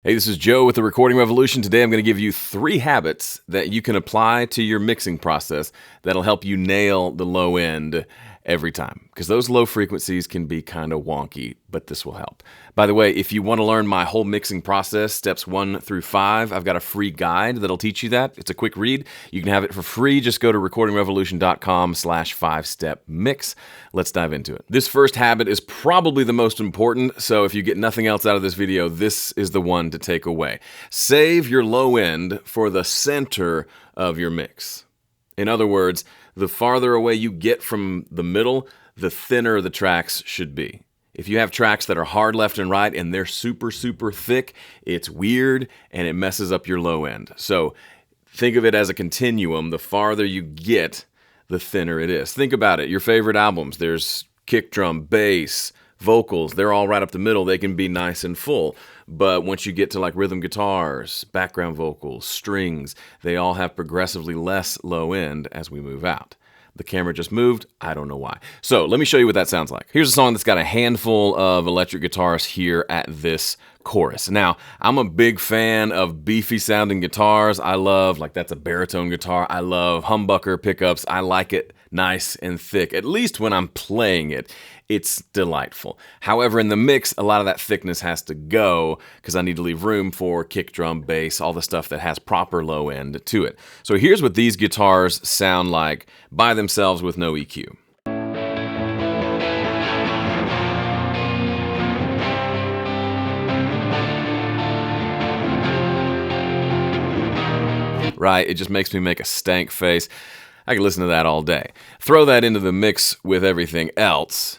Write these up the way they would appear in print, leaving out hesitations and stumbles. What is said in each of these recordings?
Hey, this is Joe with the Recording Revolution. Today I'm going to give you 3 habits that you can apply to your mixing process that'll help you nail the low end every time. Because those low frequencies can be kind of wonky, but this will help. By the way, if you want to learn my whole mixing process, steps 1 through 5, I've got a free guide that'll teach you that. It's a quick read. You can have it for free. Just go to recordingrevolution.com/5-step mix. Let's dive into it. This first habit is probably the most important, so if you get nothing else out of this video, this is the one to take away. Save your low end for the center of your mix. In other words, the farther away you get from the middle, the thinner the tracks should be. If you have tracks that are hard left and right and they're super, super thick, it's weird and it messes up your low end. So think of it as a continuum. The farther you get, the thinner it is. Think about it. Your favorite albums, there's kick drum, bass, vocals, they're all right up the middle. They can be nice and full. But once you get to like rhythm guitars, background vocals, strings, they all have progressively less low end as we move out. The camera just moved. I don't know why. So let me show you what that sounds like. Here's a song that's got a handful of electric guitars here at this chorus. Now, I'm a big fan of beefy sounding guitars. I love, like that's a baritone guitar. I love humbucker pickups. I like it nice and thick, at least when I'm playing it. It's delightful. However, in the mix, a lot of that thickness has to go because I need to leave room for kick drum, bass, all the stuff that has proper low end to it. So here's what these guitars sound like by themselves with no EQ. Right? It just makes me make a stank face. I can listen to that all day. Throw that into the mix with everything else,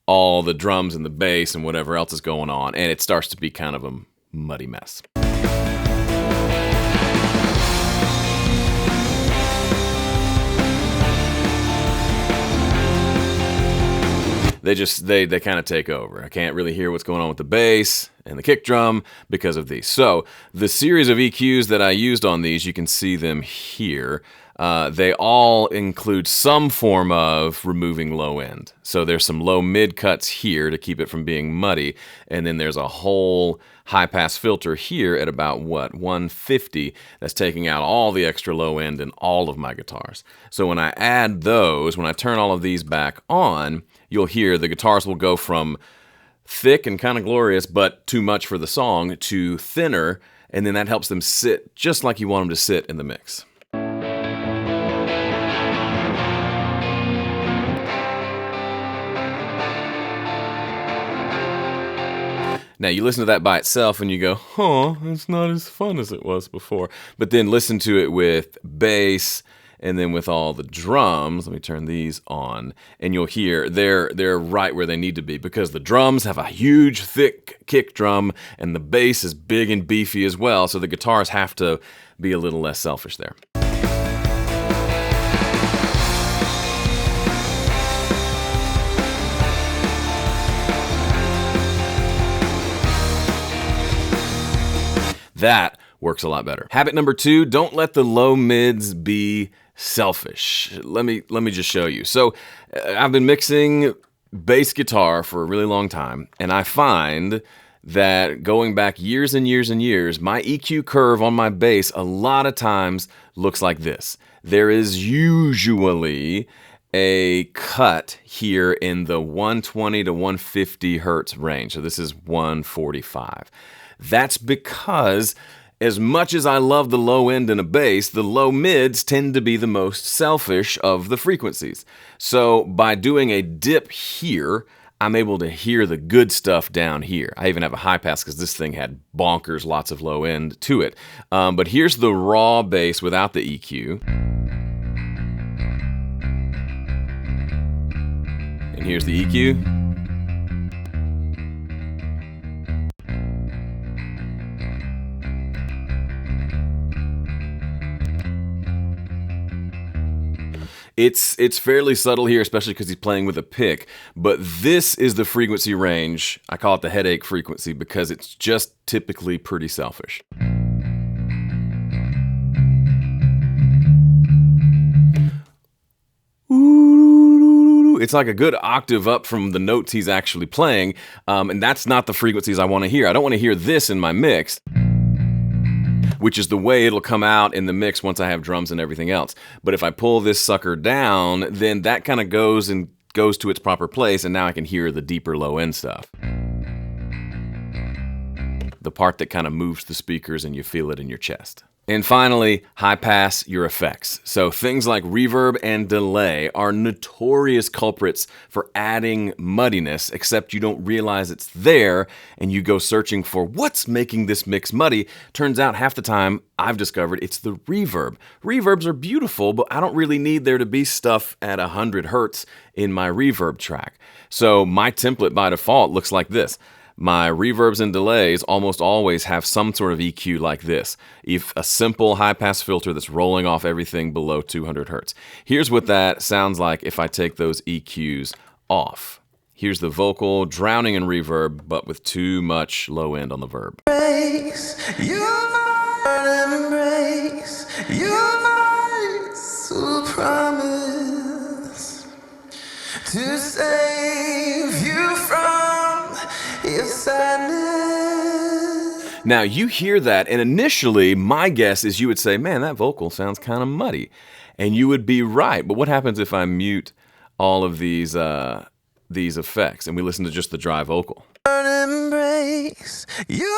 all the drums and the bass and whatever else is going on, and it starts to be kind of a muddy mess. They kind of take over. I can't really hear what's going on with the bass and the kick drum because of these. So the series of EQs that I used on these, you can see them here. They all include some form of removing low end. So there's some low mid cuts here to keep it from being muddy. And then there's a whole high pass filter here at about 150 that's taking out all the extra low end in all of my guitars. So when I add those, when I turn all of these back on, you'll hear the guitars will go from thick and kind of glorious, but too much for the song, to thinner. And then that helps them sit just like you want them to sit in the mix. Now, you listen to that by itself and you go, it's not as fun as it was before. But then listen to it with bass and then with all the drums. Let me turn these on. And you'll hear they're right where they need to be because the drums have a huge, thick kick drum and the bass is big and beefy as well. So the guitars have to be a little less selfish there. That works a lot better. Habit number 2, don't let the low mids be selfish. Let me just show you. So I've been mixing bass guitar for a really long time, and I find that going back years and years and years, my EQ curve on my bass a lot of times looks like this. There is usually a cut here in the 120 to 150 hertz range. So this is 145. That's because as much as I love the low end in a bass, the low mids tend to be the most selfish of the frequencies. So by doing a dip here, I'm able to hear the good stuff down here. I even have a high pass because this thing had bonkers, lots of low end to it. But here's the raw bass without the EQ. And here's the EQ. It's fairly subtle here, especially because he's playing with a pick, but this is the frequency range. I call it the headache frequency because it's just typically pretty selfish. It's like a good octave up from the notes he's actually playing, and that's not the frequencies I want to hear. I don't want to hear this in my mix. which is the way it'll come out in the mix once I have drums and everything else. But if I pull this sucker down, then that kind of goes to its proper place, and now I can hear the deeper low end stuff. The part that kind of moves the speakers and you feel it in your chest. And finally, high pass your effects. So things like reverb and delay are notorious culprits for adding muddiness, except you don't realize it's there and you go searching for what's making this mix muddy. Turns out half the time I've discovered it's the reverb. Reverbs are beautiful, but I don't really need there to be stuff at 100 hertz in my reverb track. So my template by default looks like this. My reverbs and delays almost always have some sort of EQ like this, if a simple high-pass filter that's rolling off everything below 200 hertz. Here's what that sounds like if I take those EQs off. Here's the vocal drowning in reverb, but with too much low end on the verb. To save you from your sadness. Now you hear that, and initially my guess is you would say, man, that vocal sounds kind of muddy. And you would be right. But what happens if I mute all of these effects and we listen to just the dry vocal? Embrace your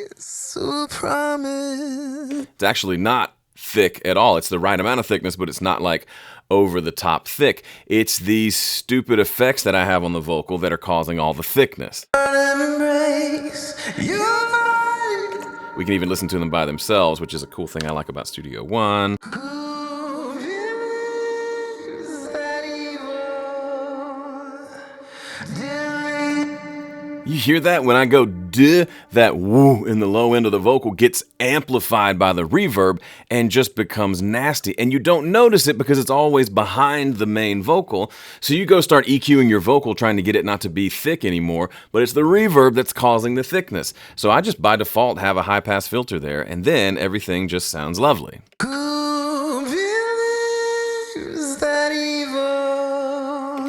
voice, promise. It's actually not thick at all. It's the right amount of thickness, but it's not like over the top thick. It's these stupid effects that I have on the vocal that are causing all the thickness. We can even listen to them by themselves, which is a cool thing I like about Studio One. You hear that? When I go duh, that woo in the low end of the vocal gets amplified by the reverb and just becomes nasty. And you don't notice it because it's always behind the main vocal. So you go start EQing your vocal trying to get it not to be thick anymore, but it's the reverb that's causing the thickness. So I just by default have a high pass filter there, and then everything just sounds lovely.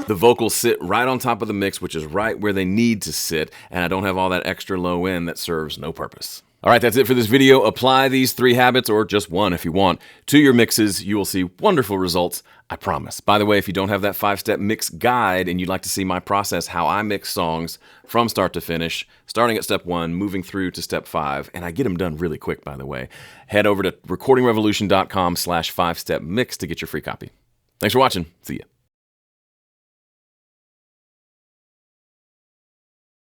The vocals sit right on top of the mix, which is right where they need to sit, and I don't have all that extra low end that serves no purpose. All right, that's it for this video. Apply these 3 habits, or just one if you want, to your mixes. You will see wonderful results, I promise. By the way, if you don't have that 5-step mix guide and you'd like to see my process, how I mix songs from start to finish, starting at step 1, moving through to step 5, and I get them done really quick, by the way, head over to recordingrevolution.com/5-step mix to get your free copy. Thanks for watching. See ya.